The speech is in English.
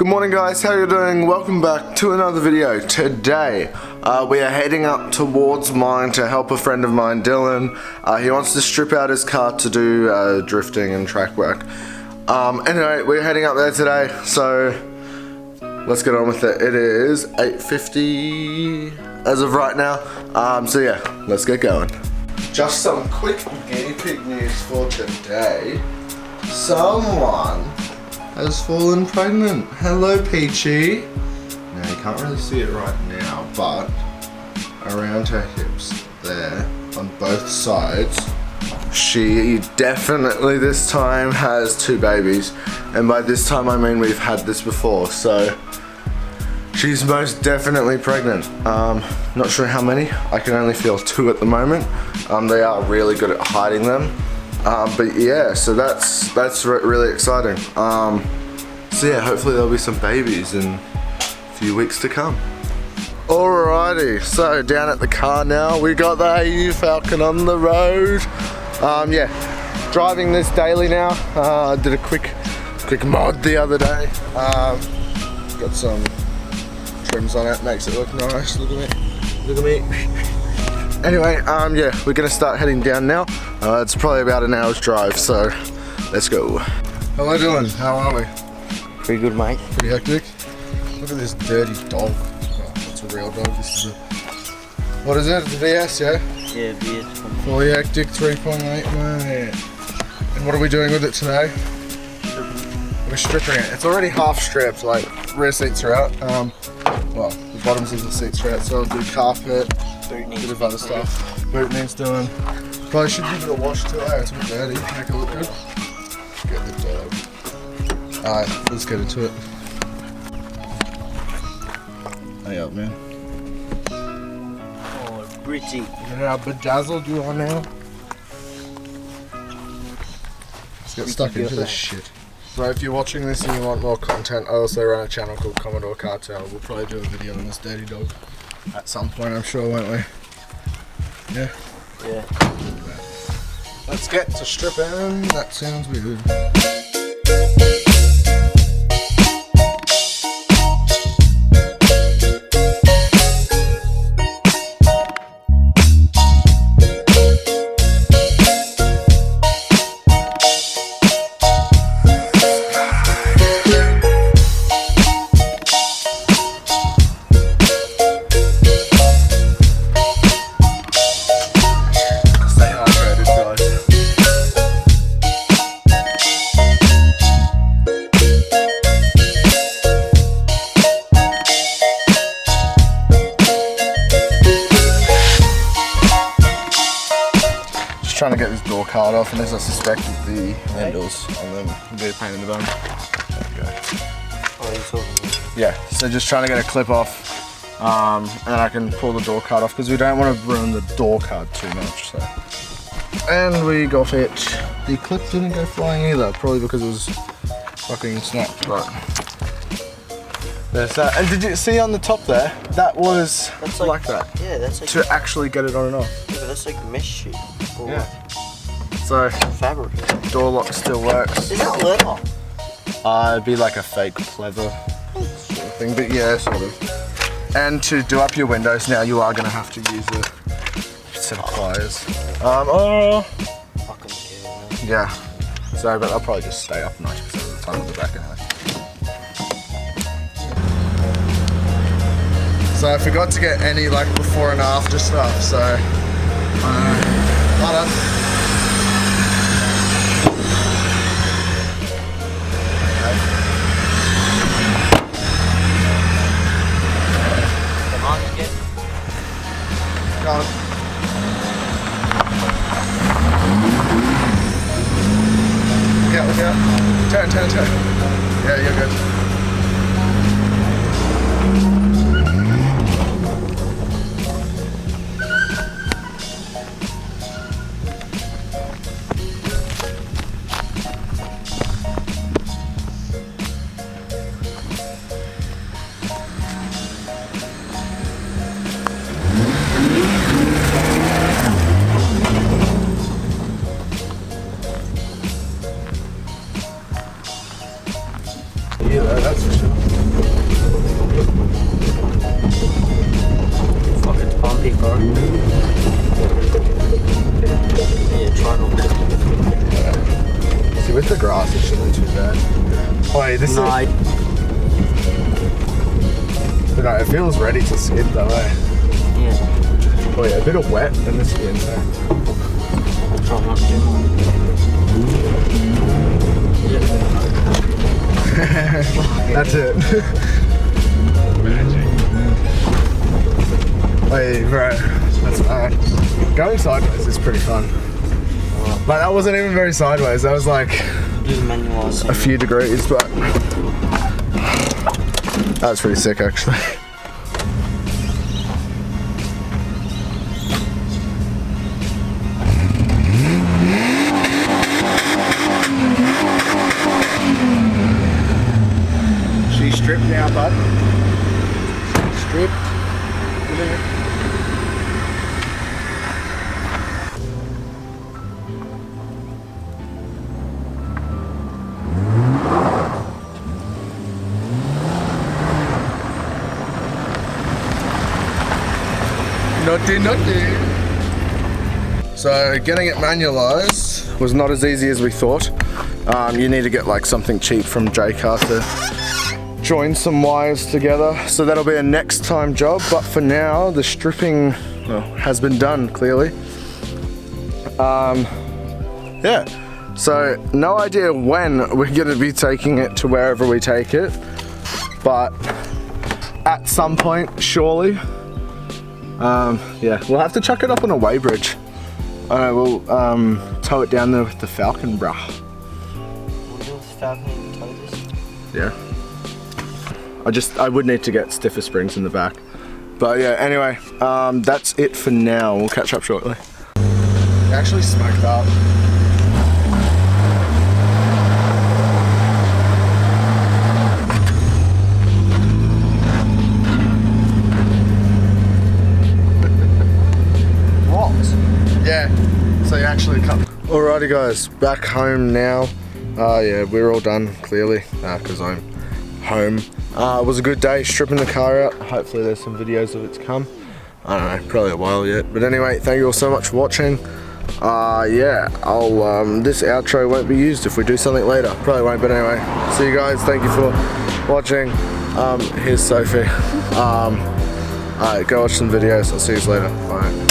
Good morning guys, how are you doing? Welcome back to another video. Today we are heading up towards mine to help a friend of mine, Dylan. He wants to strip out his car to do drifting and track work. Anyway, we're heading up there today, so let's get on with it. It is 8:50 as of right now. So yeah, let's get going. Just some quick guinea pig news for today. Someone has fallen pregnant. Hello, Peachy. Now you can't really see it right now, but around her hips there, on both sides, she definitely this time has 2 babies. And by this time I mean we've had this before, so she's most definitely pregnant. Not sure how many. I can only feel 2 at the moment. They are really good at hiding them. But yeah, so that's really exciting. So yeah, hopefully there'll be some babies in a few weeks to come. Alrighty, so down at the car now, we got the Falcon on the road. Yeah, driving this daily now. I did a quick mod the other day. Got some trims on it, makes it look nice. Look at me. Anyway, yeah, we're gonna start heading down now. It's probably about an hour's drive, so let's go. Hello Dylan, how are we? Pretty good, mate. Pretty hectic. Look at this dirty dog. Oh, it's a real dog. This is a, what is it? It's a VS, yeah? Yeah, VS. Fully hectic 3.8, mate. And what are we doing with it today? We're stripping it. It's already half stripped, like rear seats are out. Well, the bottoms of the seats are out, so I'll do carpet, a bit of other stuff. Boot needs doing. Probably should give it a wash too, it's a bit dirty, make it look good. Get the dog. Alright, let's get into it. Hey up, man. Oh, pretty. You know how bedazzled you are now? Let's get stuck into this shit. So if you're watching this and you want more content, I also run a channel called Commodore. We'll probably do a video on this dirty dog at some point, I'm sure, won't we? Yeah? Yeah. Let's get to stripping. That sounds weird. Trying to get this door card off, and as I suspected, the handles on them would be a pain in the bum. There we go. Oh, you're talking about? Yeah, so just trying to get a clip off, and then I can pull the door card off because we don't want to ruin the door card too much. So, and we got it. The clip didn't go flying either, probably because it was fucking snapped. But there's that. And did you see on the top there? That was like that. Yeah, that's like to actually get it on and off. Yeah, but that's like mesh sheet. Yeah. So fabric. Door lock still works. Is that leather? It'd be like a fake pleather sort of thing, but yeah, sort of. And to do up your windows now, you are going to have to use a set of pliers. Fucking hell, Yeah. So, but I'll probably just stay up 90% of the time on the back anyway. So I forgot to get any like before and after stuff, so well done. Come on, get. Go on. Look out. Turn. Yeah, you're good. grass, it shouldn't be too bad. Wait, this No, is... But no, it feels ready to skid though, eh? yeah. Oh yeah, a bit of wet in the skin there. I'll try not to. That's it. Wait, bro, that's bad. Going sideways is pretty fun. Like that wasn't even very sideways, that was like Do the manual a few degrees, but that's pretty sick actually. She stripped now, bud. Stripped. Naughty. So getting it manualized was not as easy as we thought. You need to get like something cheap from J-Car to join some wires together. So that'll be a next time job. But for now, the stripping has been done clearly. Yeah. So no idea when we're gonna be taking it to wherever we take it, but at some point, surely. Yeah, we'll have to chuck it up on a weighbridge. We'll tow it down there with the Falcon, bruh. We'll do the Falcon and tow this. Yeah. I would need to get stiffer springs in the back. But yeah, anyway, that's it for now. We'll catch up shortly. It actually smoked up. Yeah, so you actually cut. Alrighty guys, back home now. Yeah, we're all done clearly because I'm home. It was a good day stripping the car out. Hopefully there's some videos of it's come. I don't know, probably a while yet. But anyway, thank you all so much for watching. Yeah, this outro won't be used if we do something later. Probably won't, but anyway. See you guys, thank you for watching. Here's Sophie. Alright, go watch some videos. I'll see you later. Bye.